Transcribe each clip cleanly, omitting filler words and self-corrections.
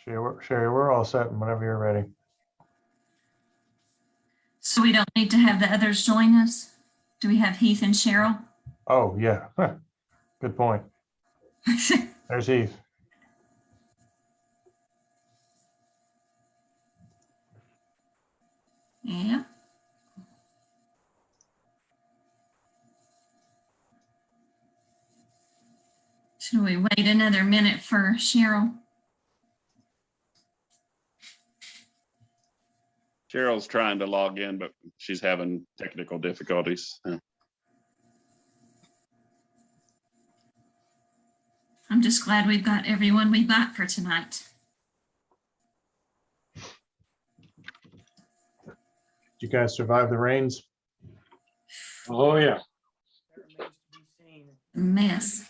Sherry, we're all set whenever you're ready. So we don't need to have the others join us? Do we have Heath and Cheryl? Oh, yeah. Good point. There's Heath. Yeah. Should we wait another minute for Cheryl? Cheryl's trying to log in, but she's having technical difficulties. I'm just glad we've got everyone we've got for tonight. Did you guys survive the rains? Oh, yeah. Mess.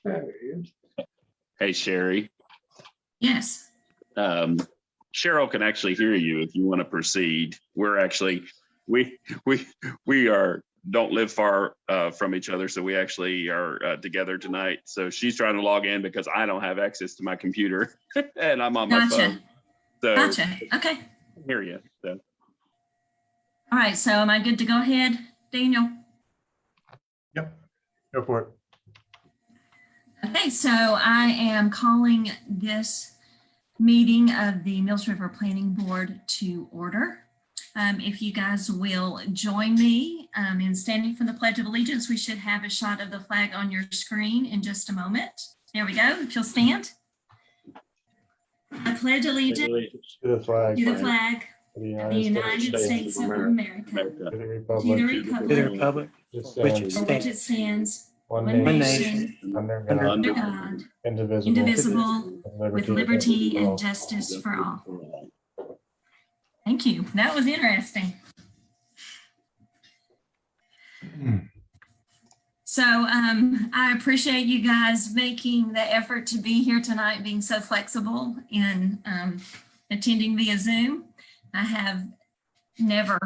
There he is. Hey, Sherry. Yes. Cheryl can actually hear you if you want to proceed. We're actually, we don't live far from each other, so we actually are together tonight. So she's trying to log in because I don't have access to my computer and I'm on my phone. So Gotcha. Okay. I hear you. So. All right. So am I good to go ahead, Daniel? Yep. Go for it. Okay. So I am calling this meeting of the Mills River Planning Board to order. If you guys will join me in standing for the Pledge of Allegiance, we should have a shot of the flag on your screen in just a moment. There we go. If you'll stand. I pledge allegiance To the flag. to the flag of the of the United States of America, America. To the to the republic. To the republic republic which which it for which it stands, stands, one one nation, nation, under under under God, God, indivisible, indivisible, with liberty and all. justice for all. Thank you. That was interesting. So I appreciate you guys making the effort to be here tonight, being so flexible and attending via Zoom. I have never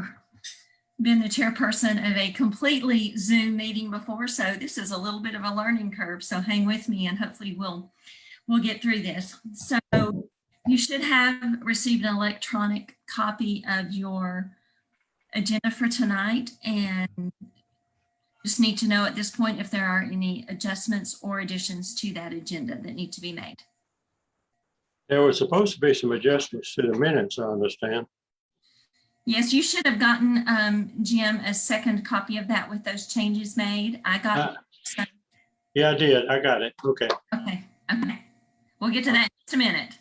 been the chairperson of a completely Zoom meeting before, so this is a little bit of a learning curve. So hang with me and hopefully we'll get through this. So you should have received an electronic copy of your agenda for tonight, and just need to know at this point if there are any adjustments or additions to that agenda that need to be made. There was supposed to be some adjustments to the minutes, I understand. Yes, you should have gotten, Jim, a second copy of that with those changes made. I got. Yeah, I did. I got it. Okay. Okay. We'll get to that in just a minute.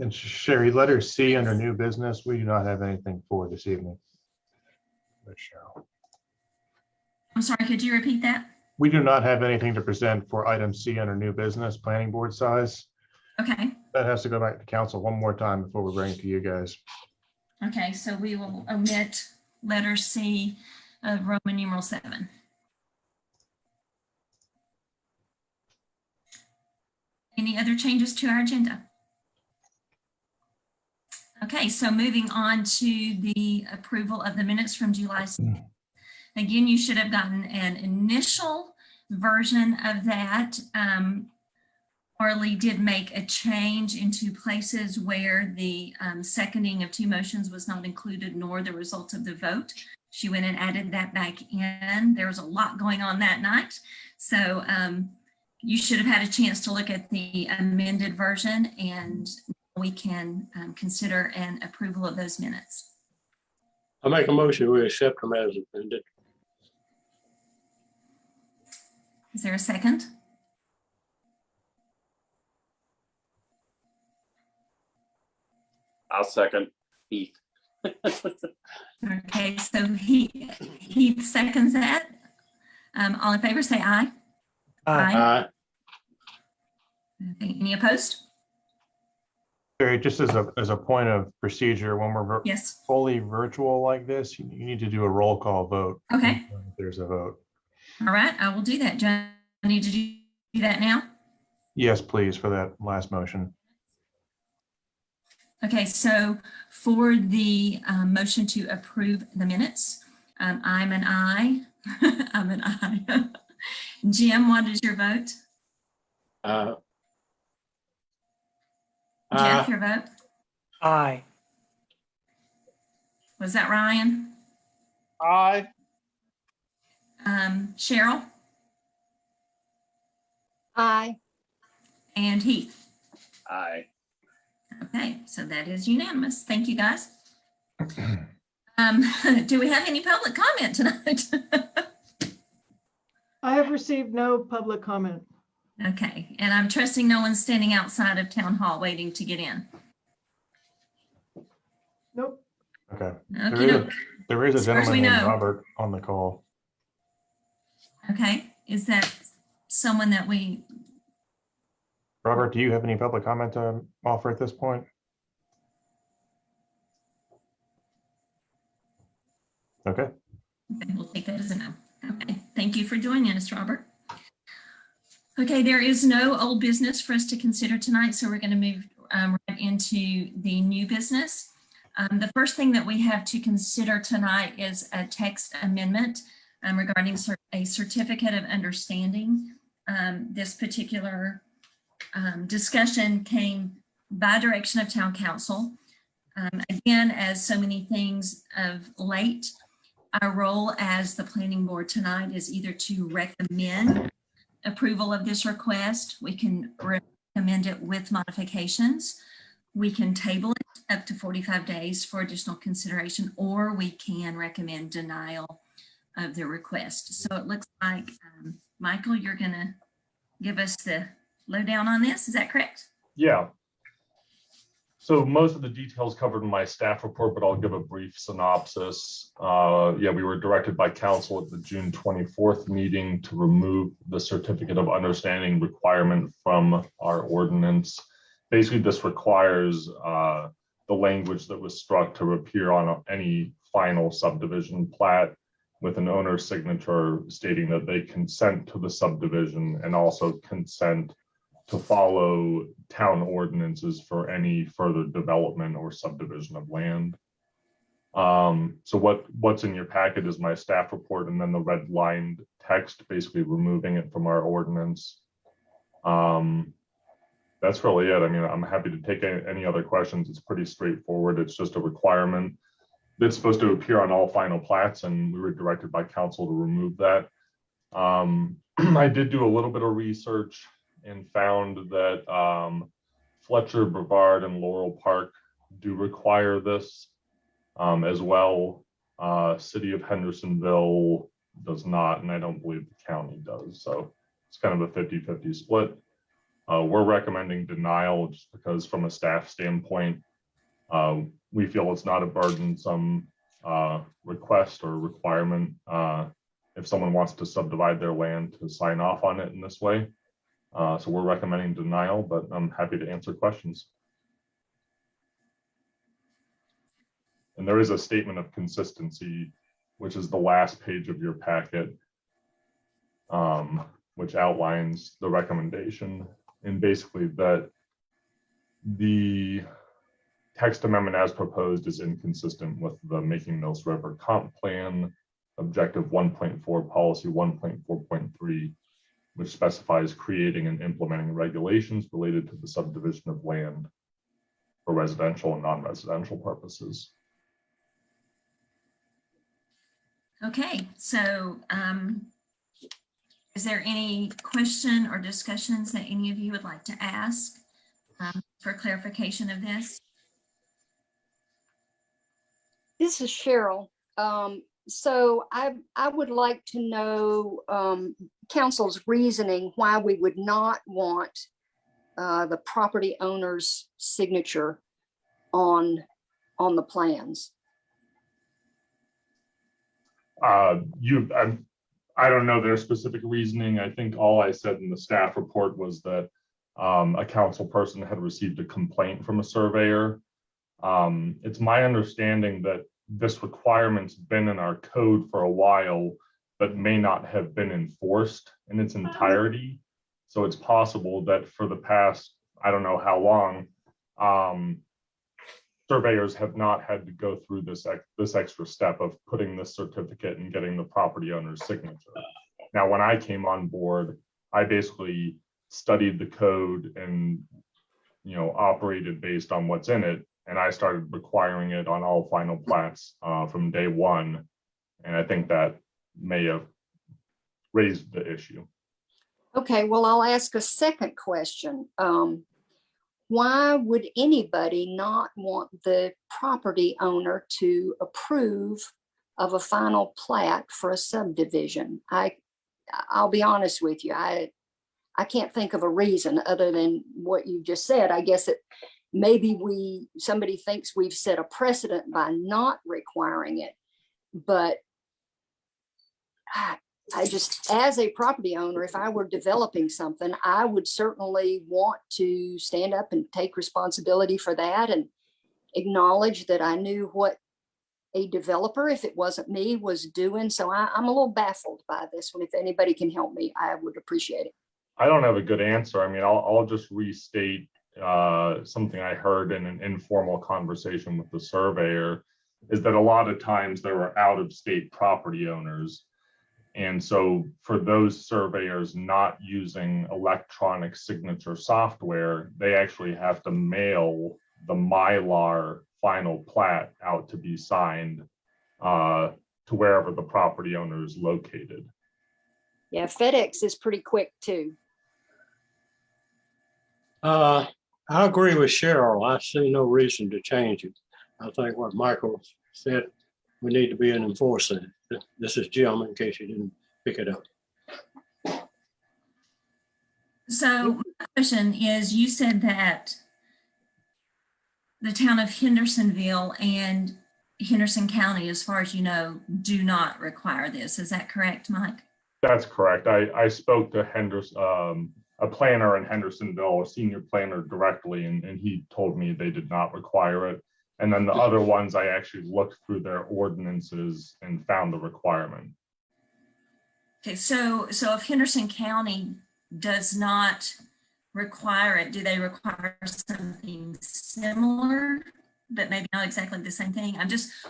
And Sherry, letter C under new business, we do not have anything for this evening. But Cheryl. I'm sorry, could you repeat that? We do not have anything to present for item C under new business, planning board size. Okay. That has to go back to council one more time before we bring it to you guys. Okay, so we will omit letter C of Roman numeral 7. Any other changes to our agenda? Okay, so moving on to the approval of the minutes from July 2nd. Again, you should have gotten an initial version of that. Harley did make a change in 2 places where the seconding of 2 motions was not included, nor the result of the vote. She went and added that back in. There was a lot going on that night. So you should have had a chance to look at the amended version, and we can consider an approval of those minutes. I make a motion, we accept them as amended. Is there a second? I'll second Heath. Okay, so he seconds that. All in favor, say aye. Aye. Okay, any opposed? Sherry, just as a point of procedure, when we're Yes. fully virtual like this, you need to do a roll call vote. Okay. If there's a vote. All right, I will do that. Do I need to do that now? Yes, please, for that last motion. Okay, so for the motion to approve the minutes, I'm an aye. I'm an aye. Jim, what is your vote? Jeff, your vote? Aye. Was that Ryan? Aye. Cheryl Aye. and Heath? Aye. Okay, so that is unanimous. Thank you, guys. Do we have any public comment tonight? I have received no public comment. Okay, and I'm trusting no one's standing outside of town hall waiting to get in. Nope. Okay. Okay, There is a As far as we gentleman named know. Robert on the call. okay. Is that someone that we, Robert, do you have any public comment to offer at this point? Okay. okay, we'll take that as a no. Okay, thank you for joining us, Robert. Okay, there is no old business for us to consider tonight, so we're going to move right into the new business. The first thing that we have to consider tonight is a text amendment regarding a certificate of understanding. This particular discussion came by direction of town council. Again, as so many things of late, our role as the planning board tonight is either to recommend approval of this request. We can recommend it with modifications. We can table it up to 45 days for additional consideration, or we can recommend denial of the request. So it looks like, Michael, you're gonna give us the lowdown on this, is that correct? Yeah. So most of the details covered in my staff report, but I'll give a brief synopsis. Yeah, we were directed by council at the June 24th meeting to remove the certificate of understanding requirement from our ordinance. Basically, this requires the language that was struck to appear on any final subdivision plat with an owner's signature stating that they consent to the subdivision and also consent to follow town ordinances for any further development or subdivision of land. So what's in your packet is my staff report and then the red lined text, basically removing it from our ordinance. That's really it. I mean, I'm happy to take any other questions. It's pretty straightforward. It's just a requirement that's supposed to appear on all final plats, and we were directed by council to remove that. I did do a little bit of research and found that Fletcher, Brevard, and Laurel Park do require this as well. City of Hendersonville does not, and I don't believe the county does. So it's kind of a 50-50 split. We're recommending denial just because from a staff standpoint, we feel it's not a burdensome request or requirement if someone wants to subdivide their land to sign off on it in this way. So we're recommending denial, but I'm happy to answer questions. And there is a statement of consistency, which is the last page of your packet, which outlines the recommendation. And basically that the text amendment as proposed is inconsistent with the Making Mills River Comp Plan, Objective 1.4, Policy 1.4.3, which specifies creating and implementing regulations related to the subdivision of land for residential and non-residential purposes. Okay, so is there any question or discussions that any of you would like to ask for clarification of this? This is Cheryl. So I would like to know council's reasoning why we would not want the property owner's signature on the plans. I don't know their specific reasoning. I think all I said in the staff report was that a council person had received a complaint from a surveyor. It's my understanding that this requirement's been in our code for a while, but may not have been enforced in its entirety. So it's possible that for the past, I don't know how long, surveyors have not had to go through this extra step of putting the certificate and getting the property owner's signature. Now, when I came on board, I basically studied the code and, operated based on what's in it. And I started requiring it on all final plats from day one. And I think that may have raised the issue. Okay, well, I'll ask a second question. Why would anybody not want the property owner to approve of a final plat for a subdivision? I'll be honest with you, I can't think of a reason other than what you just said. I guess it maybe somebody thinks we've set a precedent by not requiring it, but I just, as a property owner, if I were developing something, I would certainly want to stand up and take responsibility for that and acknowledge that I knew what a developer, if it wasn't me, was doing. So I'm a little baffled by this one. If anybody can help me, I would appreciate it. I don't have a good answer. I mean, I'll just restate something I heard in an informal conversation with the surveyor, is that a lot of times there are out-of-state property owners. And so for those surveyors not using electronic signature software, they actually have to mail the Mylar final plat out to be signed to wherever the property owner is located. Yeah, FedEx is pretty quick too. I agree with Cheryl. I see no reason to change it. I think what Michael said, we need to be an enforcer. This is Jim, in case you didn't pick it up. So my question is, you said that the town of Hendersonville and Henderson County, as far as you know, do not require this. Is that correct, Mike? That's correct. I spoke to a planner in Hendersonville, a senior planner directly, and he told me they did not require it. And then the other ones, I actually looked through their ordinances and found the requirement. Okay, so if Henderson County does not require it, do they require something similar, but maybe not exactly the same thing?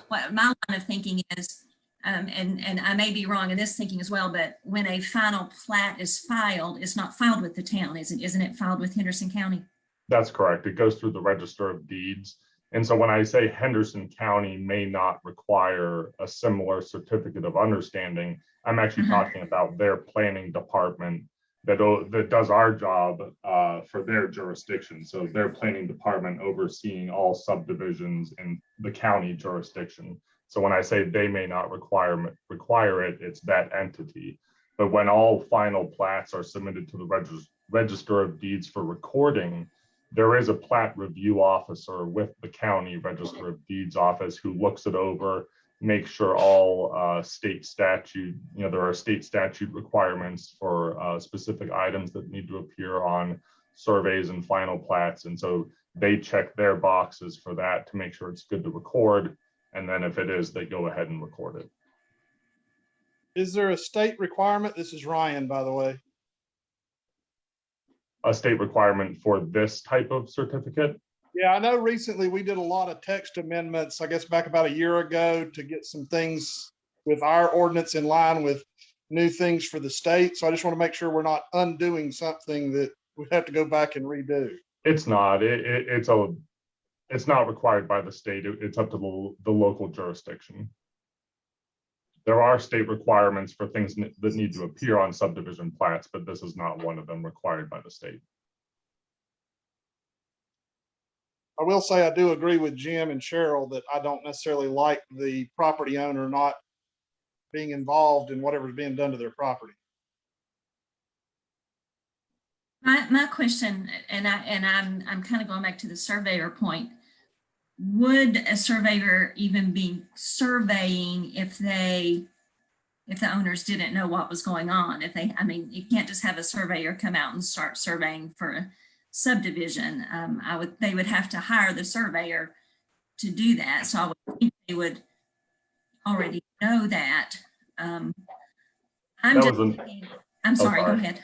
What my line of thinking is, and I may be wrong in this thinking as well, but when a final plat is filed, it's not filed with the town, isn't it filed with Henderson County? That's correct. It goes through the Register of Deeds. And so when I say Henderson County may not require a similar certificate of understanding, I'm actually talking about their planning department that does our job for their jurisdiction. So their planning department overseeing all subdivisions in the county jurisdiction. So when I say they may not require it, it's that entity. But when all final plats are submitted to the Register of Deeds for recording, there is a plat review officer with the county Register of Deeds office who looks it over, makes sure all state statute, there are state statute requirements for specific items that need to appear on surveys and final plats. And so they check their boxes for that to make sure it's good to record. And then if it is, they go ahead and record it. Is there a state requirement? This is Ryan, by the way. A state requirement for this type of certificate? Yeah, I know recently we did a lot of text amendments, I guess back about a year ago, to get some things with our ordinance in line with new things for the state. So I just want to make sure we're not undoing something that we have to go back and redo. It's not. It's not required by the state. It's up to the local jurisdiction. There are state requirements for things that need to appear on subdivision plats, but this is not one of them required by the state. I will say I do agree with Jim and Cheryl that I don't necessarily like the property owner not being involved in whatever's being done to their property. My question, and I'm kind of going back to the surveyor point. Would a surveyor even be surveying if the owners didn't know what was going on? You can't just have a surveyor come out and start surveying for a subdivision. They would have to hire the surveyor to do that. So I would think they would already know that. I'm That just, was I'm sorry, go sorry. ahead.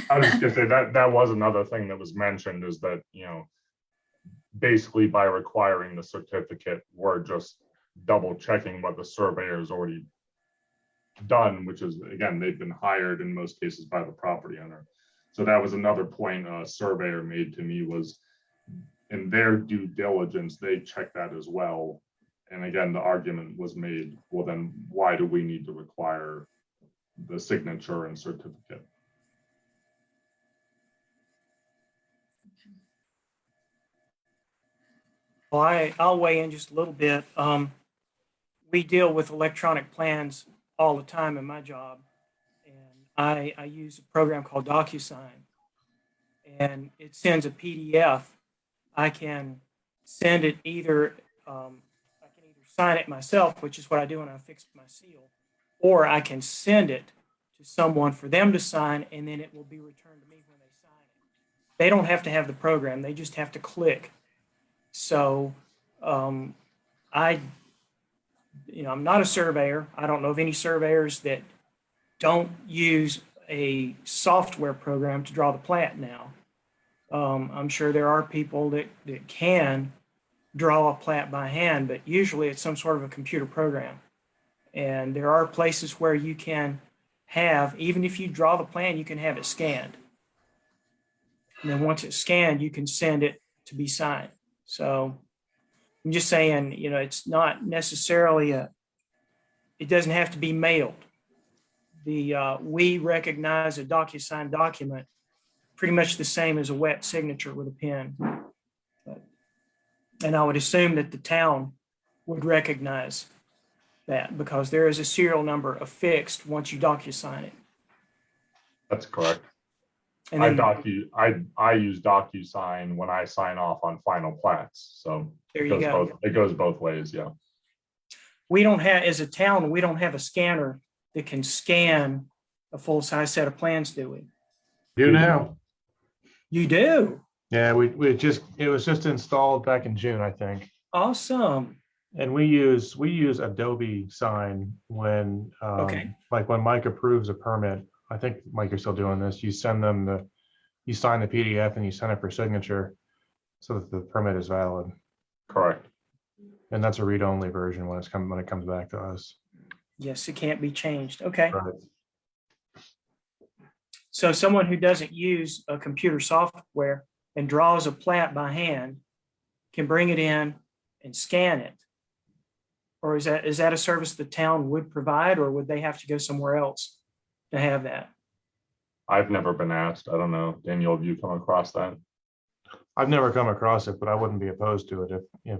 I was just gonna say that was another thing that was mentioned is that, basically by requiring the certificate, we're just double checking what the surveyor's already done, which is, again, they've been hired in most cases by the property owner. So that was another point a surveyor made to me was in their due diligence, they check that as well. And again, the argument was made, well, then why do we need to require the signature and certificate? Well, I'll weigh in just a little bit. We deal with electronic plans all the time in my job. And I use a program called DocuSign. And it sends a PDF. I can send it either, I can either sign it myself, which is what I do when I fix my seal, or I can send it to someone for them to sign, and then it will be returned to me when they sign it. They don't have to have the program. They just have to click. So I'm not a surveyor. I don't know of any surveyors that don't use a software program to draw the plat now. I'm sure there are people that can draw a plat by hand, but usually it's some sort of a computer program. And there are places where you can have, even if you draw the plan, you can have it scanned. And then once it's scanned, you can send it to be signed. So I'm just saying, it's not necessarily it doesn't have to be mailed. We recognize a DocuSign document pretty much the same as a wet signature with a pen. And I would assume that the town would recognize that because there is a serial number affixed once you DocuSign it. That's correct. And I then use DocuSign when I sign off on final plats. So there you go. it goes both ways. Yeah. We don't have, as a town, we don't have a scanner that can scan a full-size set of plans, do we? Do now. You do? Yeah, it was just installed back in June, I think. Awesome. And we use Adobe Sign when, Okay. like when Mike approves a permit. I think, Mike, you're still doing this. You send them you sign the PDF and you send it for signature so that the permit is valid. Correct. And that's a read-only version when it comes back to us. Yes, it can't be changed. Okay. Right. So someone who doesn't use a computer software and draws a plat by hand can bring it in and scan it. Or is that a service the town would provide, or would they have to go somewhere else to have that? I've never been asked. I don't know. Daniel, have you come across that? I've never come across it, but I wouldn't be opposed to it if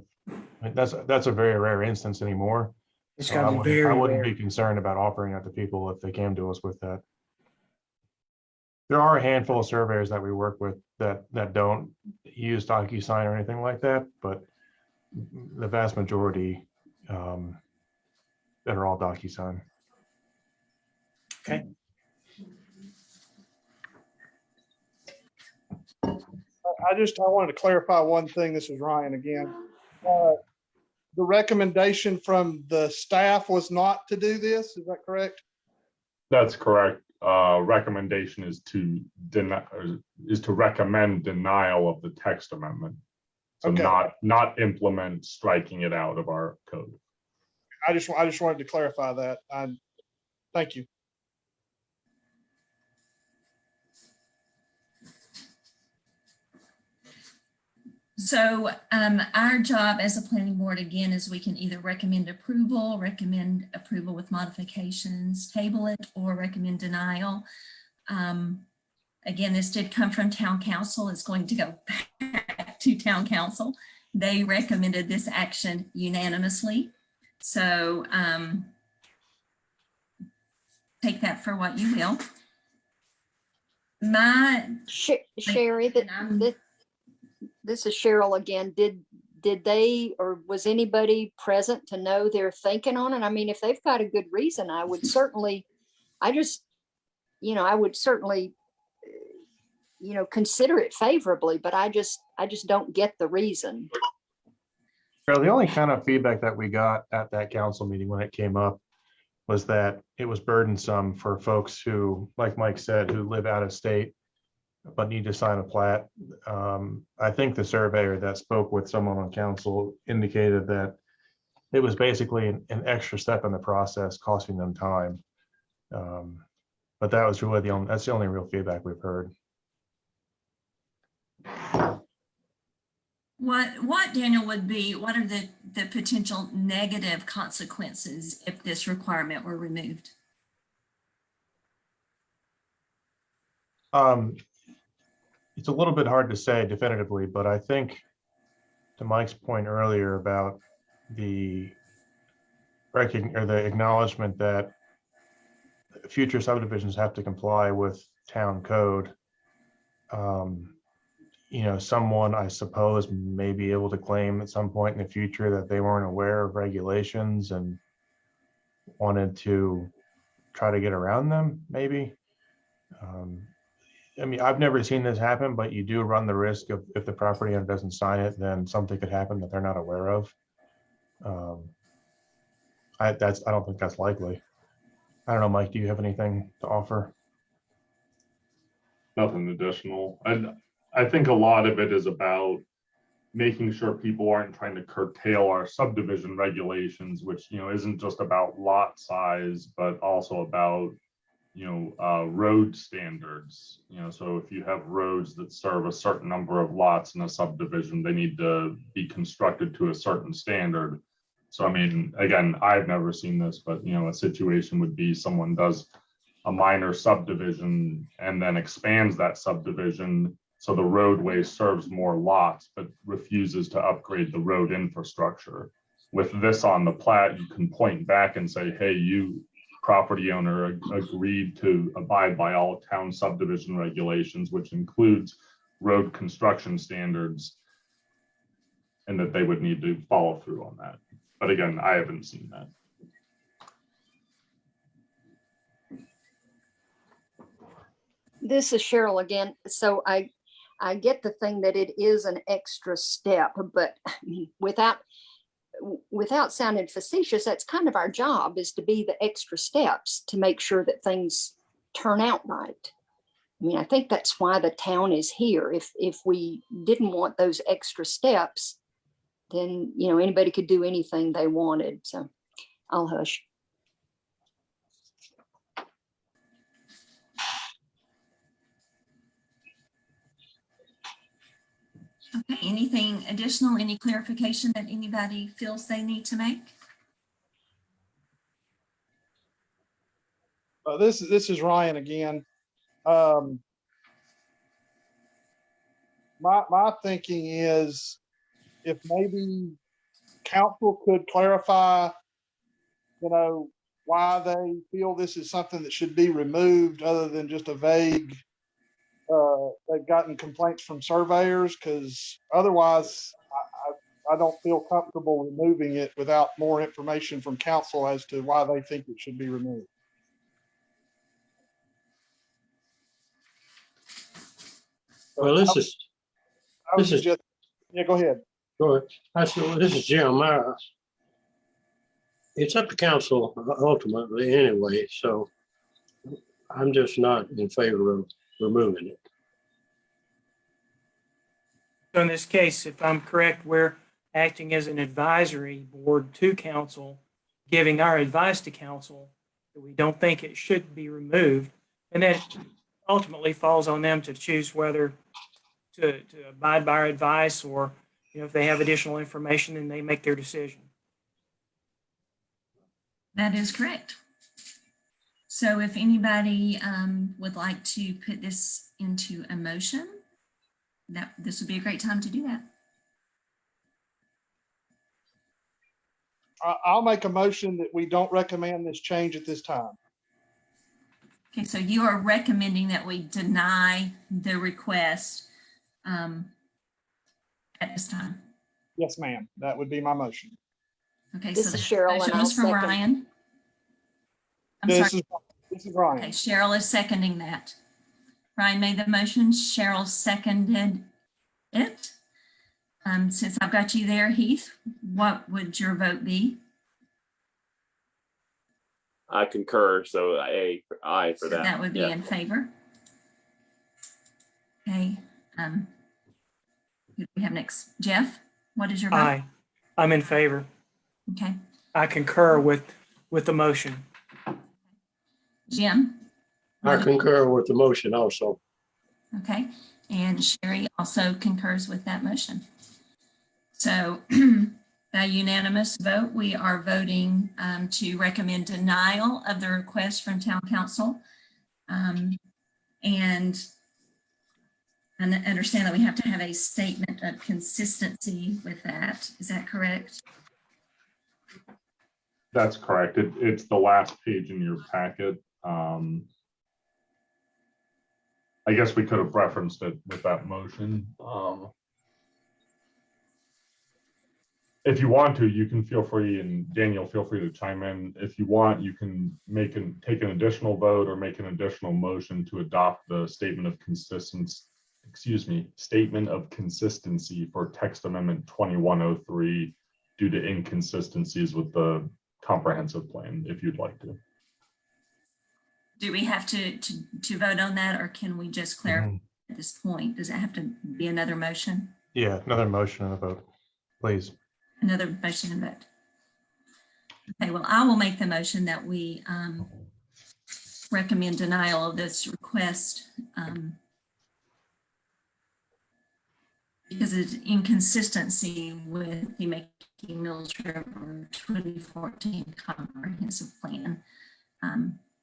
that's a very rare instance anymore. It's So got to be very I wouldn't rare. be concerned about offering that to people if they came to us with that. There are a handful of surveyors that we work with that don't use DocuSign or anything like that, but the vast majority that are all DocuSign. Okay. I wanted to clarify one thing. This is Ryan again. The recommendation from the staff was not to do this. Is that correct? That's correct. Recommendation is to recommend denial of the text amendment. So Okay. not implement striking it out of our code. I just wanted to clarify that. Thank you. So our job as a planning board, again, is we can either recommend approval with modifications, table it, or recommend denial. Again, this did come from town council. It's going to go back to town council. They recommended this action unanimously. So take that for what you will. Sherry, this is Cheryl again. Did they, or was anybody present to know their thinking on it? I mean, if they've got a good reason, I would certainly, consider it favorably, but I just don't get the reason. So the only kind of feedback that we got at that council meeting when it came up was that it was burdensome for folks who, like Mike said, who live out of state but need to sign a plat. I think the surveyor that spoke with someone on council indicated that it was basically an extra step in the process, costing them time. But that was really that's the only real feedback we've heard. What Daniel what are the potential negative consequences if this requirement were removed? It's a little bit hard to say definitively, but I think to Mike's point earlier about the acknowledgement that future subdivisions have to comply with town code. Someone, I suppose, may be able to claim at some point in the future that they weren't aware of regulations and wanted to try to get around them, maybe. I've never seen this happen, but you do run the risk of, if the property owner doesn't sign it, then something could happen that they're not aware of. I don't think that's likely. I don't know, Mike, do you have anything to offer? Nothing additional. I think a lot of it is about making sure people aren't trying to curtail our subdivision regulations, which, isn't just about lot size, but also about, road standards. So if you have roads that serve a certain number of lots in a subdivision, they need to be constructed to a certain standard. So, again, I've never seen this, but, a situation would be someone does a minor subdivision and then expands that subdivision so the roadway serves more lots, but refuses to upgrade the road infrastructure. With this on the plat, you can point back and say, hey, you property owner agreed to abide by all town subdivision regulations, which includes road construction standards, and that they would need to follow through on that. But again, I haven't seen that. This is Cheryl again. So I get the thing that it is an extra step, but without sounding facetious, that's kind of our job, is to be the extra steps to make sure that things turn out right. I think that's why the town is here. If we didn't want those extra steps, then, anybody could do anything they wanted. So I'll hush. Okay, anything additional, any clarification that anybody feels they need to make? This is Ryan again. My thinking is, if maybe council could clarify, why they feel this is something that should be removed, other than just a vague, they've gotten complaints from surveyors, because otherwise I don't feel comfortable removing it without more information from council as to why they think it should be removed. Well, this is Yeah, go ahead. Go ahead. This is Jim. It's up to council ultimately anyway, so I'm just not in favor of removing it. So in this case, if I'm correct, we're acting as an advisory board to council, giving our advice to council that we don't think it should be removed. And then ultimately falls on them to choose whether to abide by our advice, or, if they have additional information, then they make their decision. That is correct. So if anybody would like to put this into a motion, this would be a great time to do that. I'll make a motion that we don't recommend this change at this time. Okay, so you are recommending that we deny the request at this time. Yes, ma'am. That would be my motion. Okay, This so is the Cheryl, motion and was I'll from second. Ryan. I'm This sorry. is Ryan. Okay, Cheryl is seconding that. Ryan made the motion, Cheryl seconded it. Since I've got you there, Heath, what would your vote be? I concur. So aye for So that. that would be Yeah. in favor. Okay. Who do we have next? Jeff, what is your vote? Aye. I'm in favor. Okay. I concur with the motion. Jim? I concur with the motion also. Okay, and Sherry also concurs with that motion. So by unanimous vote, we are voting to recommend denial of the request from town council. And I understand that we have to have a statement of consistency with that. Is that correct? That's correct. It's the last page in your packet. I guess we could have referenced it with that motion. If you want to, you can feel free, and Daniel, feel free to chime in. If you want, you can take an additional vote or make an additional motion to adopt the statement of consistency for text amendment 2103 due to inconsistencies with the comprehensive plan, if you'd like to. Do we have to vote on that, or can we just clarify Mhm. at this point? Does it have to be another motion? Yeah, another motion and a vote, please. Another motion and vote. Okay, well, I will make the motion that we recommend denial of this request because it's inconsistency with the Making Mills River 2014 comprehensive plan,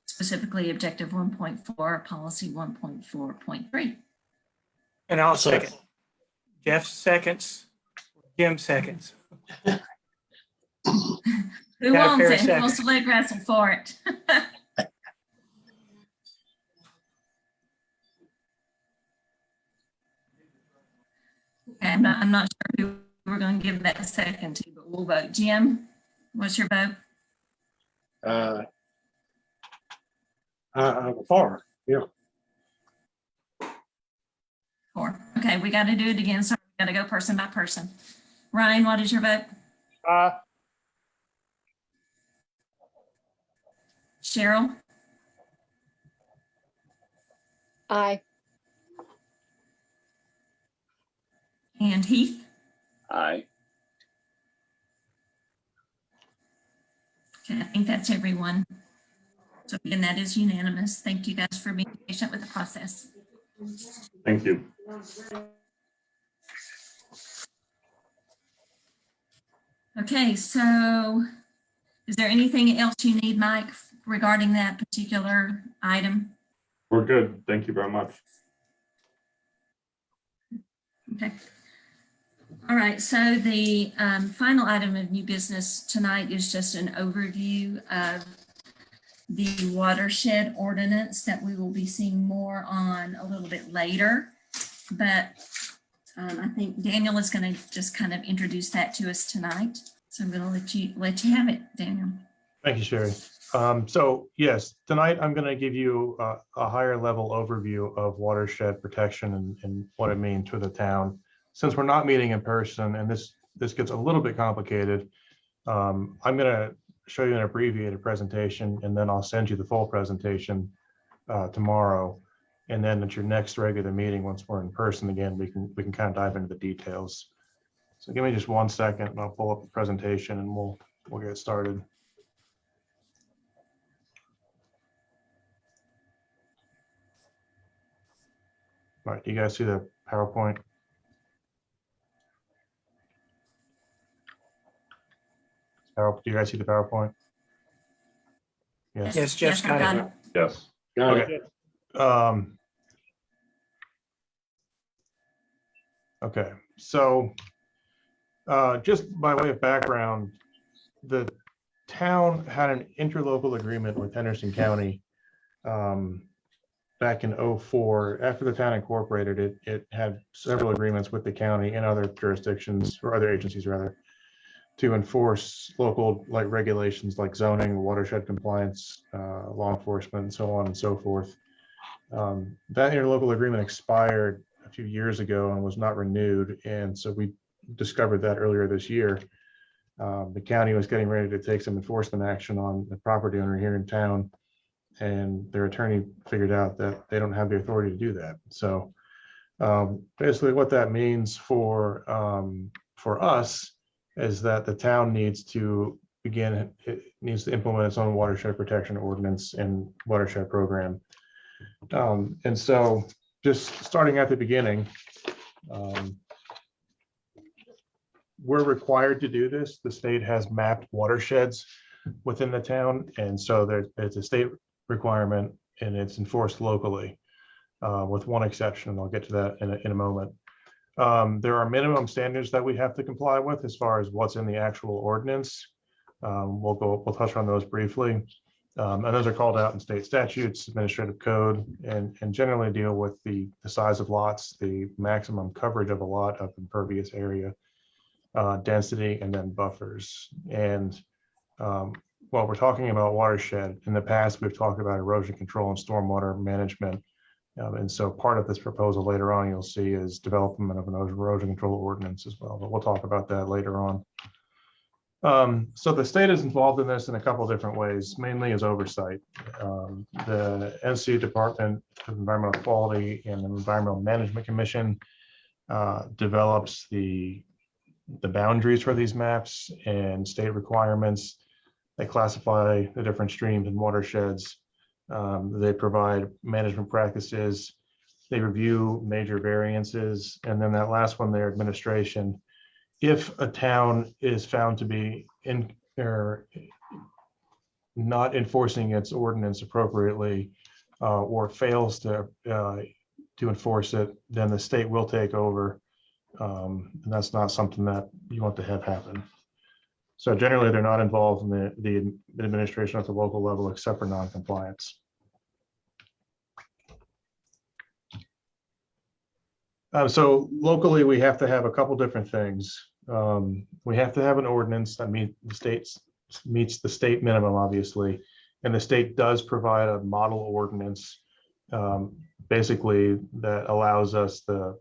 specifically objective 1.4, policy 1.4.3. And I'll second. Jeff seconds. Jim seconds. Who Got a wants pair it? of Who wants to leg wrestle for it? Okay, I'm not sure who we're going to give that a second to, but we'll vote. Jim, what's your vote? I'm for, yeah. 4. Okay, we got to do it again. So we got to go person by person. Ryan, what is your vote? Cheryl? Aye. And Heath? Aye. Okay, I think that's everyone. So again, that is unanimous. Thank you guys for being patient with the process. Thank you. Okay, so is there anything else you need, Mike, regarding that particular item? We're good. Thank you very much. Okay. All right, so the final item of new business tonight is just an overview of the watershed ordinance that we will be seeing more on a little bit later. But I think Daniel is going to just kind of introduce that to us tonight. So I'm going to let you have it, Daniel. Thank you, Sherry. So yes, tonight I'm going to give you a higher level overview of watershed protection and what it means to the town. Since we're not meeting in person and this gets a little bit complicated, I'm going to show you an abbreviated presentation and then I'll send you the full presentation tomorrow. And then at your next regular meeting, once we're in person again, we can kind of dive into the details. So give me just 1 second and I'll pull up the presentation and we'll get started. All right, do you guys see the PowerPoint? Do you guys see the PowerPoint? Yes. Yes, Jeff's I got it. Yes. Got Okay. it. Okay, so just by way of background, the town had an interlocal agreement with Henderson County back in '04. After the town incorporated, it had several agreements with the county and other jurisdictions, or other agencies rather, to enforce local regulations like zoning, watershed compliance, law enforcement, and so on and so forth. That interlocal agreement expired a few years ago and was not renewed. And so we discovered that earlier this year. The county was getting ready to take some enforcement action on the property owner here in town. And their attorney figured out that they don't have the authority to do that. So basically what that means for us is that the town needs to implement its own watershed protection ordinance and watershed program. And so just starting at the beginning, we're required to do this. The state has mapped watersheds within the town. And so it's a state requirement and it's enforced locally with one exception. And I'll get to that in a moment. There are minimum standards that we have to comply with as far as what's in the actual ordinance. We'll touch on those briefly. And those are called out in state statutes, administrative code, and generally deal with the size of lots, the maximum coverage of a lot of impervious area, density, and then buffers. And while we're talking about watershed, in the past, we've talked about erosion control and stormwater management. And so part of this proposal later on, you'll see is development of an erosion control ordinance as well, but we'll talk about that later on. So the state is involved in this in a couple of different ways, mainly as oversight. The NC Department of Environmental Quality and the Environmental Management Commission develops the boundaries for these maps and state requirements. They classify the different streams and watersheds. They provide management practices. They review major variances. And then that last one, their administration. If a town is found to be not enforcing its ordinance appropriately or fails to enforce it, then the state will take over. And that's not something that you want to have happen. So generally, they're not involved in the administration at the local level, except for non-compliance. So locally, we have to have a couple different things. We have to have an ordinance that meets the state minimum, obviously, and the state does provide a model ordinance, basically that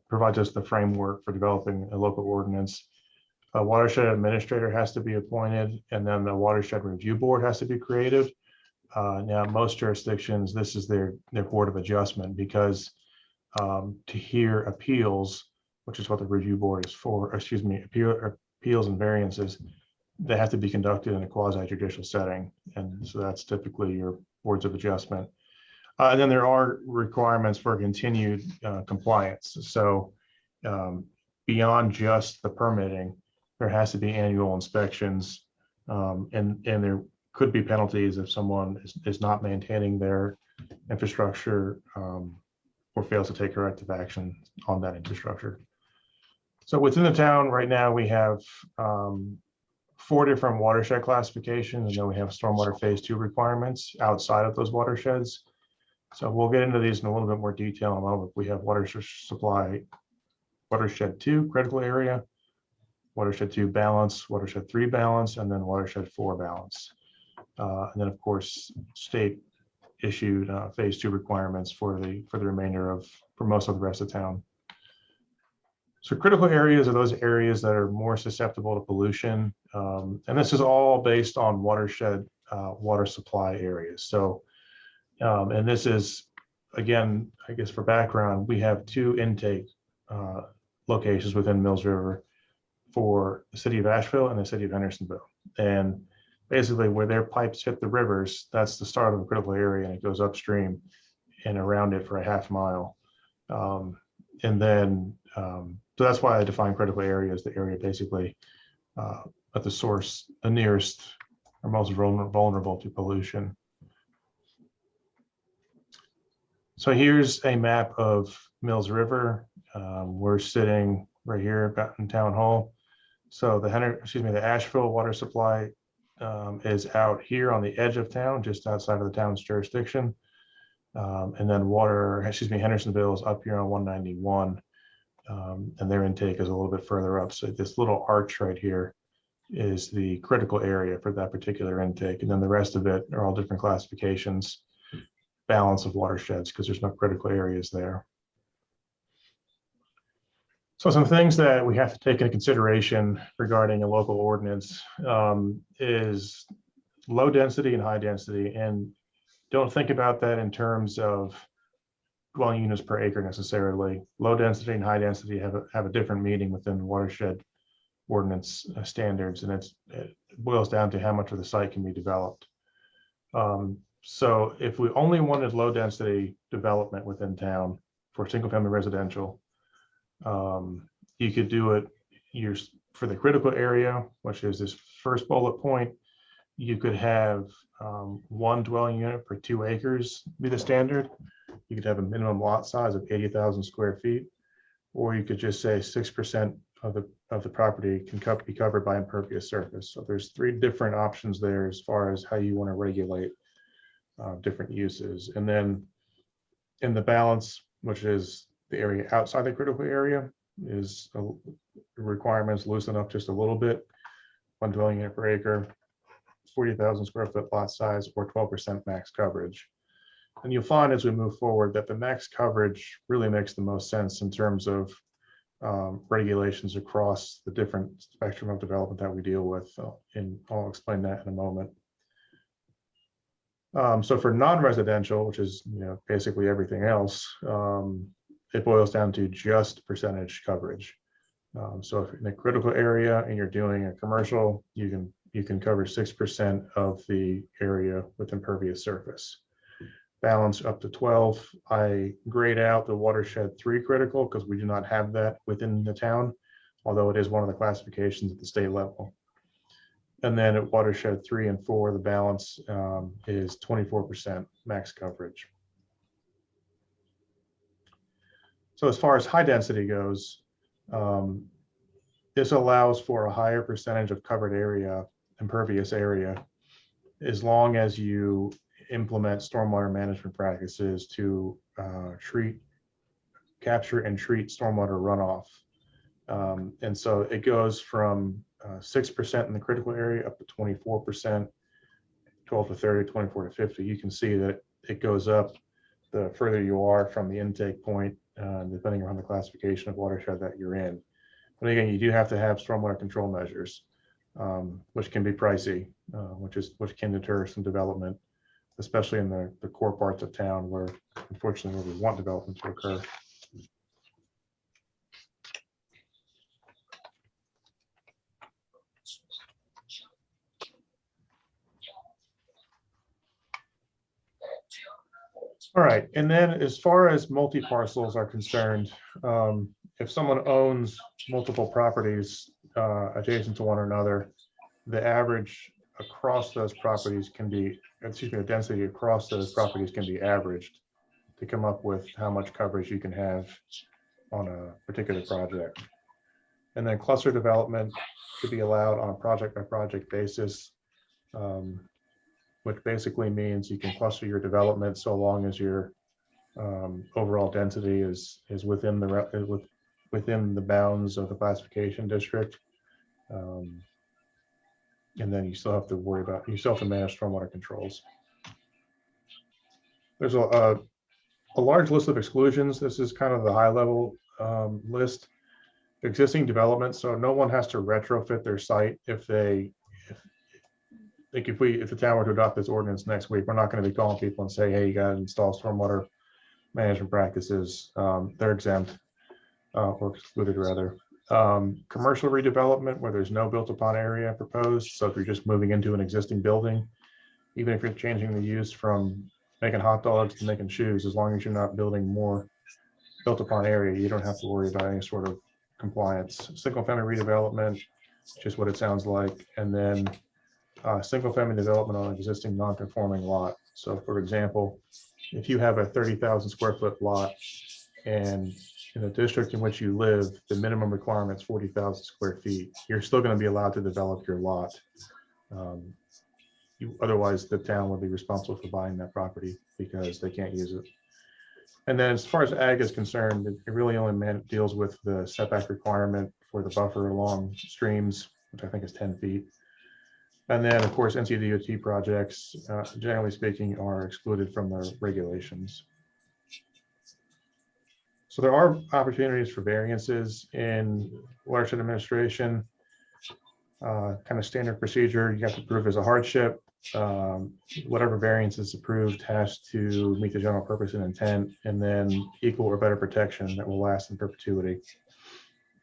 provides us the framework for developing a local ordinance. A watershed administrator has to be appointed, and then the watershed review board has to be created. Now, most jurisdictions, this is their board of adjustment, because to hear appeals, which is what the review board is for, appeals and variances, they have to be conducted in a quasi-judicial setting. And so that's typically your boards of adjustment. And then there are requirements for continued compliance. So beyond just the permitting, there has to be annual inspections, and there could be penalties if someone is not maintaining their infrastructure or fails to take corrective action on that infrastructure. So within the town right now, we have 4 different watershed classifications, and then we have stormwater phase 2 requirements outside of those watersheds. So we'll get into these in a little bit more detail in a moment. We have watershed 2 critical area, watershed 2 balance, watershed 3 balance, and then watershed 4 balance. And then of course, state issued phase 2 requirements for the remainder for most of the rest of town. So critical areas are those areas that are more susceptible to pollution. And this is all based on watershed water supply areas. So, and this is, again, I guess for background, we have 2 intake locations within Mills River for the city of Asheville and the city of Hendersonville. And basically where their pipes hit the rivers, that's the start of a critical area, and it goes upstream and around it for a half mile. And then, so that's why I define critical area as the area basically at the source, the nearest or most vulnerable to pollution. So here's a map of Mills River. We're sitting right here about in Town Hall. So the Asheville water supply is out here on the edge of town, just outside of the town's jurisdiction. And then Hendersonville is up here on 191. And their intake is a little bit further up. So this little arch right here is the critical area for that particular intake. And then the rest of it are all different classifications, balance of watersheds, because there's no critical areas there. So some things that we have to take into consideration regarding a local ordinance is low density and high density. And don't think about that in terms of dwelling units per acre necessarily. Low density and high density have a different meaning within the watershed ordinance standards, and it boils down to how much of the site can be developed. So if we only wanted low density development within town for single family residential, you could do it for the critical area, which is this first bullet point. You could have one dwelling unit per 2 acres be the standard. You could have a minimum lot size of 80,000 square feet, or you could just say 6% of the property can be covered by impervious surface. So there's 3 different options there as far as how you want to regulate different uses. And then in the balance, which is the area outside the critical area, is requirements loosen up just a little bit. 1 dwelling unit per acre, 40,000 square foot lot size, or 12% max coverage. And you'll find as we move forward that the max coverage really makes the most sense in terms of regulations across the different spectrum of development that we deal with. And I'll explain that in a moment. So for non-residential, which is basically everything else, it boils down to just percentage coverage. So if in a critical area and you're doing a commercial, you can cover 6% of the area with impervious surface. Balance up to 12. I grade out the watershed 3 critical because we do not have that within the town, although it is one of the classifications at the state level. And then at watershed 3 and 4, the balance is 24% max coverage. So as far as high density goes, this allows for a higher percentage of covered area, impervious area, as long as you implement stormwater management practices to capture and treat stormwater runoff. And so it goes from 6% in the critical area up to 24%, 12 to 30, 24 to 50. You can see that it goes up the further you are from the intake point, depending on the classification of watershed that you're in. But again, you do have to have stormwater control measures, which can be pricey, which can deter some development, especially in the core parts of town where, unfortunately, where we want development to occur. All right, and then as far as multi-parcels are concerned, if someone owns multiple properties adjacent to one another, the average across those properties can be, the density across those properties can be averaged to come up with how much coverage you can have on a particular project. And then cluster development could be allowed on a project by project basis, which basically means you can cluster your development so long as your overall density is within the bounds of the classification district. And then you still have to manage stormwater controls. There's a large list of exclusions. This is kind of the high level list. Existing development, so no one has to retrofit their site if the town were to adopt this ordinance next week. We're not going to be calling people and say, hey, you got to install stormwater management practices. They're exempt or excluded rather. Commercial redevelopment where there's no built upon area proposed. So if you're just moving into an existing building, even if you're changing the use from making hot dogs to making shoes, as long as you're not building more built upon area, you don't have to worry about any sort of compliance. Single family redevelopment, just what it sounds like. And then single family development on an existing non-conforming lot. So for example, if you have a 30,000 square foot lot and in the district in which you live, the minimum requirement is 40,000 square feet, you're still going to be allowed to develop your lot. Otherwise, the town would be responsible for buying that property because they can't use it. And then as far as ag is concerned, it really only deals with the setback requirement for the buffer along streams, which I think is 10 feet. And then, of course, NCDOT projects, generally speaking, are excluded from the regulations. So there are opportunities for variances in watershed administration. Kind of standard procedure, you have to prove as a hardship. Whatever variance is approved has to meet the general purpose and intent, and then equal or better protection that will last in perpetuity.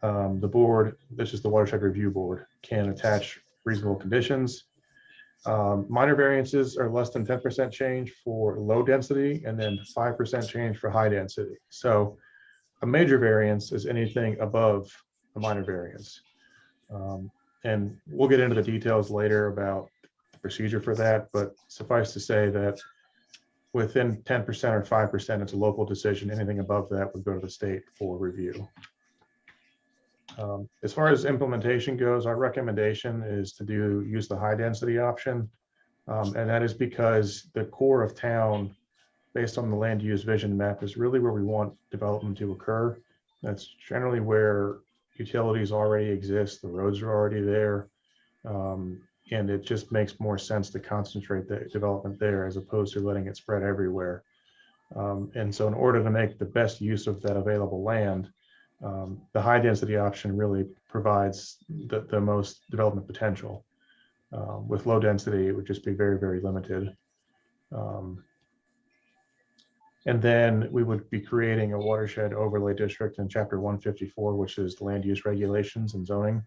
The board, this is the Watershed Review Board, can attach reasonable conditions. Minor variances are less than 10% change for low density and then 5% change for high density. So a major variance is anything above a minor variance. And we'll get into the details later about the procedure for that, but suffice to say that within 10% or 5%, it's a local decision. Anything above that would go to the state for review. As far as implementation goes, our recommendation is to use the high density option. And that is because the core of town, based on the land use vision map, is really where we want development to occur. That's generally where utilities already exist, the roads are already there. And it just makes more sense to concentrate the development there as opposed to letting it spread everywhere. And so in order to make the best use of that available land, the high density option really provides the most development potential. With low density, it would just be very, very limited. And then we would be creating a watershed overlay district in chapter 154, which is the land use regulations and zoning,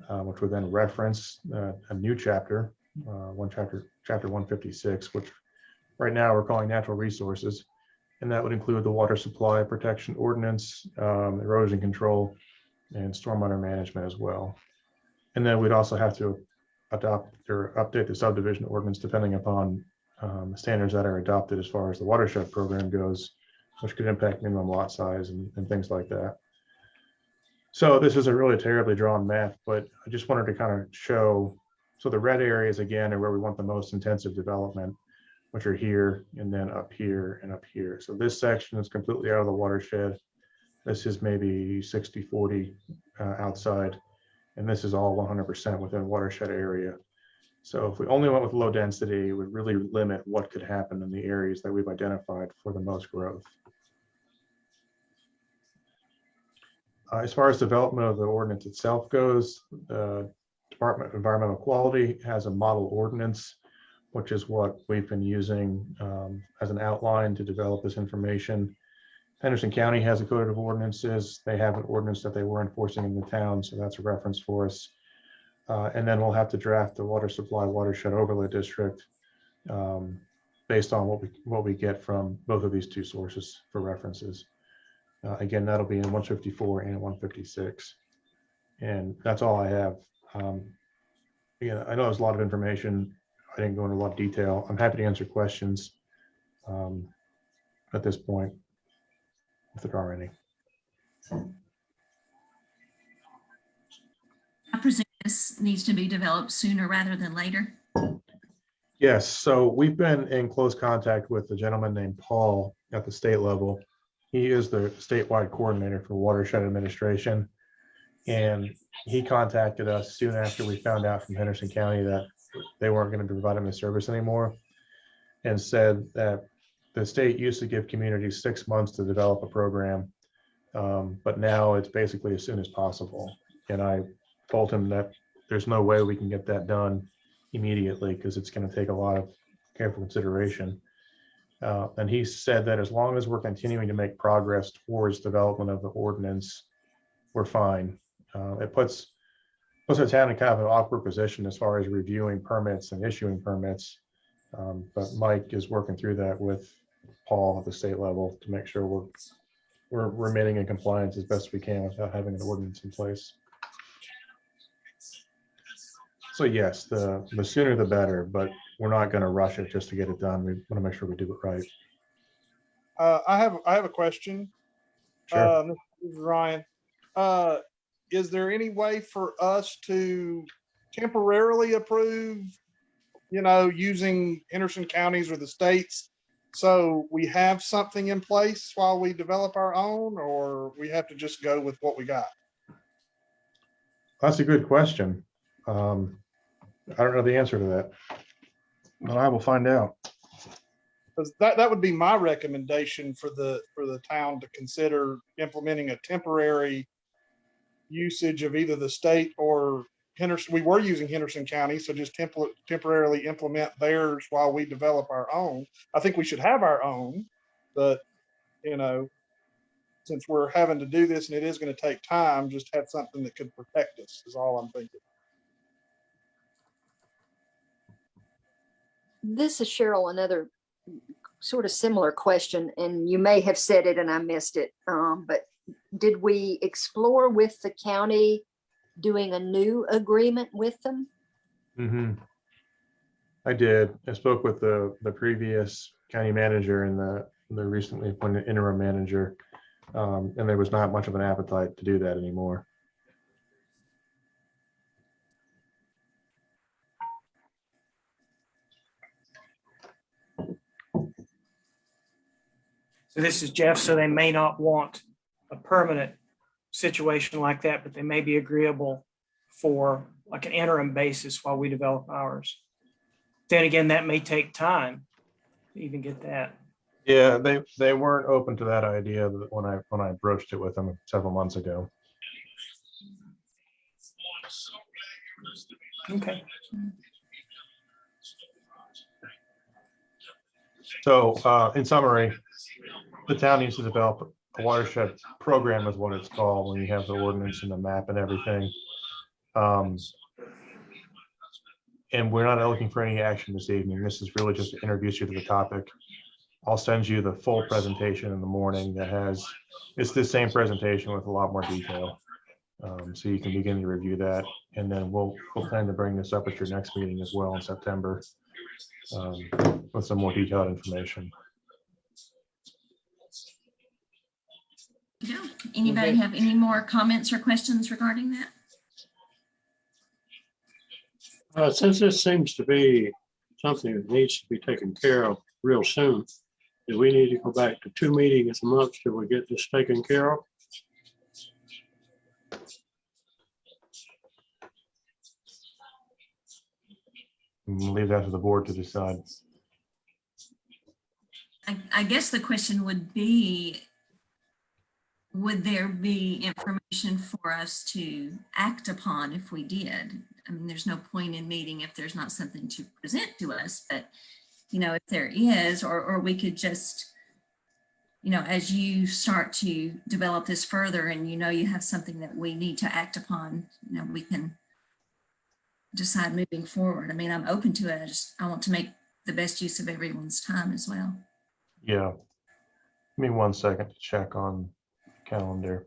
which would then reference a new chapter, chapter 156, which right now we're calling natural resources. And that would include the water supply protection ordinance, erosion control, and stormwater management as well. And then we'd also have to adopt or update the subdivision ordinance depending upon the standards that are adopted as far as the watershed program goes, which could impact minimum lot size and things like that. So this is a really terribly drawn map, but I just wanted to kind of show, so the red areas again are where we want the most intensive development, which are here and then up here and up here. So this section is completely out of the watershed. This is maybe 60-40 outside, and this is all 100% within watershed area. So if we only went with low density, it would really limit what could happen in the areas that we've identified for the most growth. As far as development of the ordinance itself goes, the Department of Environmental Quality has a model ordinance, which is what we've been using as an outline to develop this information. Henderson County has a code of ordinances. They have an ordinance that they were enforcing in the town, so that's a reference for us. And then we'll have to draft the water supply watershed overlay district based on what we get from both of these two sources for references. Again, that'll be in 154 and 156. And that's all I have. Again, I know there's a lot of information. I didn't go into a lot of detail. I'm happy to answer questions at this point, if there are any. I presume this needs to be developed sooner rather than later. Yes, so we've been in close contact with a gentleman named Paul at the state level. He is the statewide coordinator for watershed administration. And he contacted us soon after we found out from Henderson County that they weren't going to be providing the service anymore, and said that the state used to give communities 6 months to develop a program, but now it's basically as soon as possible. And I told him that there's no way we can get that done immediately because it's going to take a lot of careful consideration. And he said that as long as we're continuing to make progress towards development of the ordinance, we're fine. It puts the town in kind of an awkward position as far as reviewing permits and issuing permits. But Mike is working through that with Paul at the state level to make sure we're remaining in compliance as best we can without having an ordinance in place. So yes, the sooner the better, but we're not going to rush it just to get it done. We want to make sure we do it right. I have a question. Sure. This is Ryan. Is there any way for us to temporarily approve, using Henderson counties or the states, so we have something in place while we develop our own, or we have to just go with what we got? That's a good question. I don't know the answer to that, but I will find out. Because that would be my recommendation for the town to consider implementing a temporary usage of either the state or Henderson. We were using Henderson County, so just temporarily implement theirs while we develop our own. I think we should have our own, but since we're having to do this and it is going to take time, just have something that could protect us is all I'm thinking. This is Cheryl, another sort of similar question, and you may have said it and I missed it. But did we explore with the county doing a new agreement with them? I did. I spoke with the previous county manager and the recently appointed interim manager, and there was not much of an appetite to do that anymore. So this is Jeff, so they may not want a permanent situation like that, but they may be agreeable for like an interim basis while we develop ours. Then again, that may take time to even get that. Yeah, they weren't open to that idea when I broached it with them several months ago. Okay. So in summary, the town needs to develop a watershed program is what it's called when you have the ordinance and the map and everything. And we're not looking for any action this evening. This is really just to introduce you to the topic. I'll send you the full presentation in the morning it's the same presentation with a lot more detail. So you can begin to review that. And then we'll plan to bring this up at your next meeting as well in September with some more detailed information. Yeah. Anybody have any more comments or questions regarding that? Since this seems to be something that needs to be taken care of real soon, do we need to go back to 2 meetings a month till we get this taken care of? We'll leave that to the board to decide. I guess the question would be, would there be information for us to act upon if we did? I mean, there's no point in meeting if there's not something to present to us, but if there is, or we could just, as you start to develop this further and you have something that we need to act upon, we can decide moving forward. I mean, I'm open to it. I want to make the best use of everyone's time as well. Yeah. Give me 1 second to check on calendar.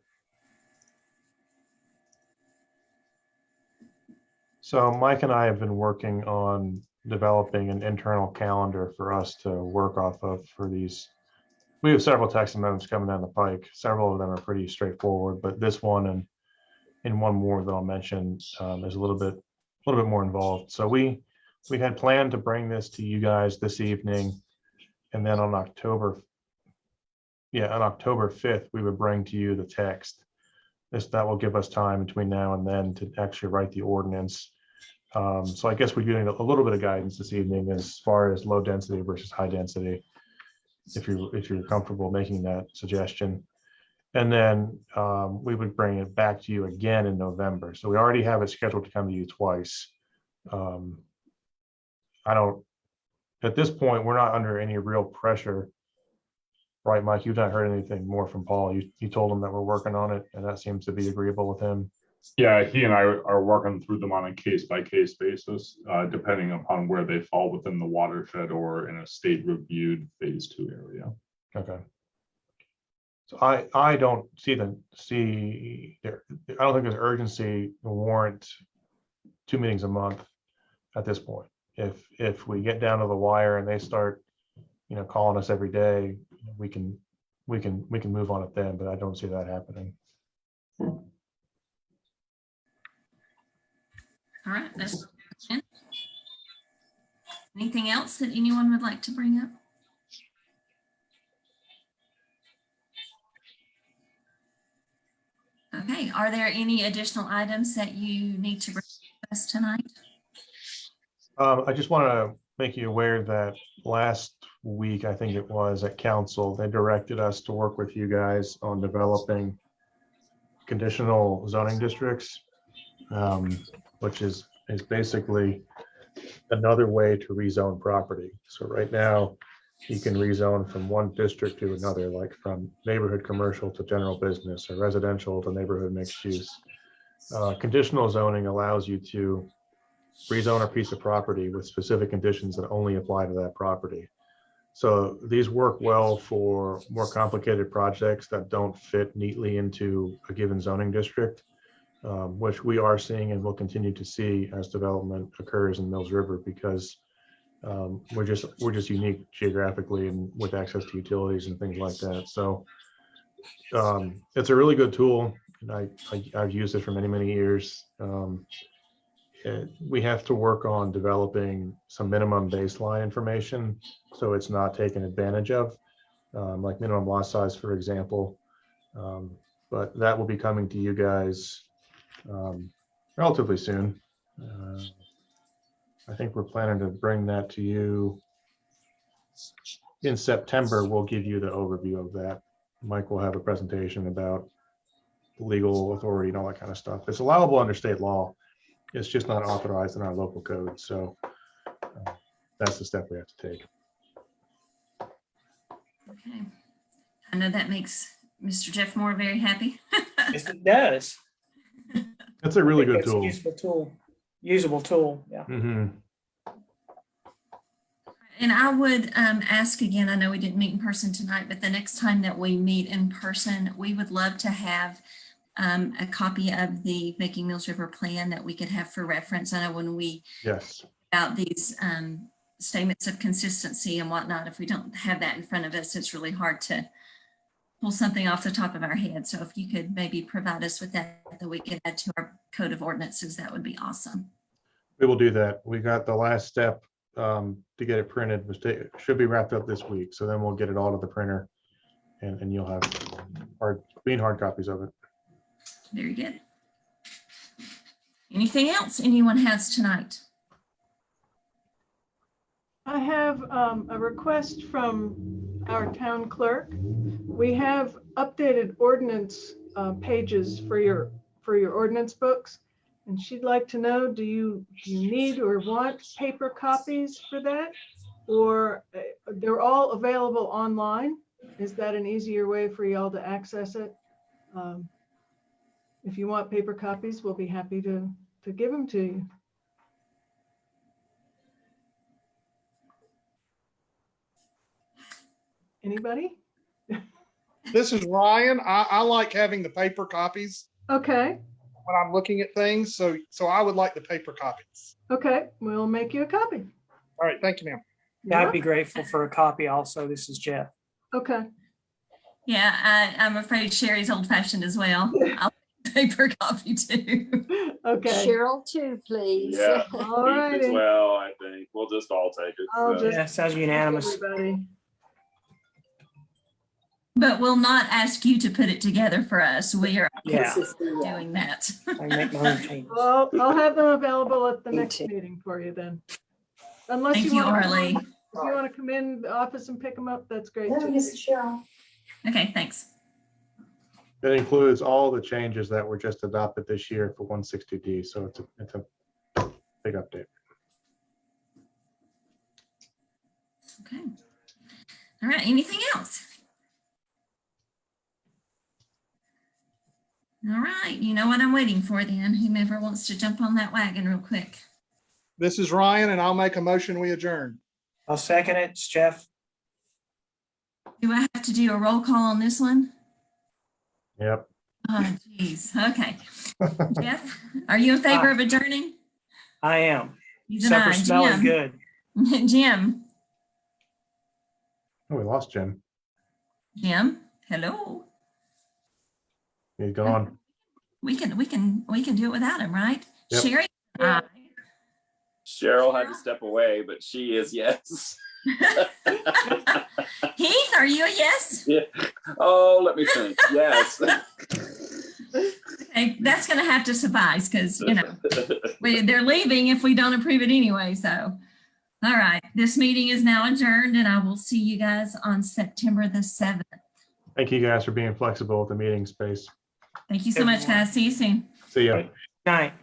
So Mike and I have been working on developing an internal calendar for us to work off of for these. We have several text amendments coming down the pike. Several of them are pretty straightforward, but this one and one more that I'll mention is a little bit more involved. So we had planned to bring this to you guys this evening, and then on October 5th, we would bring to you the text. That will give us time between now and then to actually write the ordinance. So I guess we're getting a little bit of guidance this evening as far as low density versus high density, if you're comfortable making that suggestion. And then we would bring it back to you again in November. So we already have it scheduled to come to you twice. At this point, we're not under any real pressure. Right, Mike, you've not heard anything more from Paul. You told him that we're working on it, and that seems to be agreeable with him. Yeah, he and I are working through them on a case-by-case basis, depending upon where they fall within the watershed or in a state-reviewed phase 2 area. Okay. So I don't think there's urgency to warrant 2 meetings a month at this point. If we get down to the wire and they start, calling us every day, we can move on it then, but I don't see that happening. All right. That's anything else that anyone would like to bring up? Okay. Are there any additional items that you need to bring to us tonight? I just want to make you aware that last week, I think it was, at council, they directed us to work with you guys on developing conditional zoning districts, which is basically another way to rezone property. So right now, you can rezone from one district to another, like from neighborhood commercial to general business, or residential to neighborhood mixed use. Conditional zoning allows you to rezone a piece of property with specific conditions that only apply to that property. So these work well for more complicated projects that don't fit neatly into a given zoning district, which we are seeing and will continue to see as development occurs in Mills River, because we're just unique geographically and with access to utilities and things like that. So it's a really good tool, and I've used it for many, many years. We have to work on developing some minimum baseline information so it's not taken advantage of, like minimum lot size, for example. But that will be coming to you guys relatively soon. I think we're planning to bring that to you in September. We'll give you the overview of that. Mike will have a presentation about legal authority and all that kind of stuff. It's allowable under state law. It's just not authorized in our local code. So that's the step we have to take. Okay. I know that makes Mr. Jeff Moore very happy. Yes, it does. It's a really I think good it's a tool. usable tool. Yeah. Mhm. And I would ask again, I know we didn't meet in person tonight, but the next time that we meet in person, we would love to have a copy of the Making Mills River plan that we could have for reference. I know when we Yes. about these statements of consistency and whatnot, if we don't have that in front of us, it's really hard to pull something off the top of our head. So if you could maybe provide us with that we could add to our code of ordinances, that would be awesome. We will do that. We got the last step to get it printed. Should be wrapped up this week. So then we'll get it all to the printer, and you'll have hard copies of it. Very good. Anything else anyone has tonight? I have a request from our town clerk. We have updated ordinance pages for your ordinance books. And she'd like to know, do you need or want paper copies for that? Or they're all available online? Is that an easier way for y'all to access it? If you want paper copies, we'll be happy to give them to you. Anybody? This is Ryan. I like having the paper copies Okay, when I'm looking at things. So I would like the paper copies. okay, we'll make you a copy. All right. Thank you, ma'am. Yeah, I'd be grateful for a copy also. This is Jeff. Okay, Yeah, I'm afraid Sherry's old fashioned as well. I'll take paper copy too. okay. Cheryl too, please. Yeah. All Keith as righty. well, I think. We'll just all take it. I'll so. just- Yeah, sounds unanimous. Everybody. But we'll not ask you to put it together for us. We are Yeah. doing that. I make my own changes. Well, I'll have them available at the Me next too. meeting for you then. Unless Thank you you, want Arlie. If you want to come in the office and pick them up, that's great too. Cheryl. Okay, thanks. It includes all the changes that were just adopted this year for 160D. So it's a big update. Okay. All right, anything else? All right, you know what I'm waiting for then. Whomever wants to jump on that wagon real quick. This is Ryan, and I'll make a motion. We adjourn. I'll second it. It's Jeff. Do I have to do a roll call on this one? Yep. Oh, geez. Okay. Jeff, are you in favor of adjourning? I am. He's an Supper aye. smelling Jim. good. Jim. Oh, we lost Jim. Jim. Hello. He's gone. We can do it without him, right? Yep. Sherry. Yeah. Cheryl had to step away, but she is yes. Heath, are you a yes? Yeah. Oh, let me think. Yes. Okay, that's going to have to suffice because, you know, they're leaving if we don't approve it anyway. So, All right, this meeting is now adjourned and I will see you guys on September the 7th. Thank you guys for being flexible with the meeting space. Thank you so much, Everyone. guys. See you soon. See ya. Right. Night.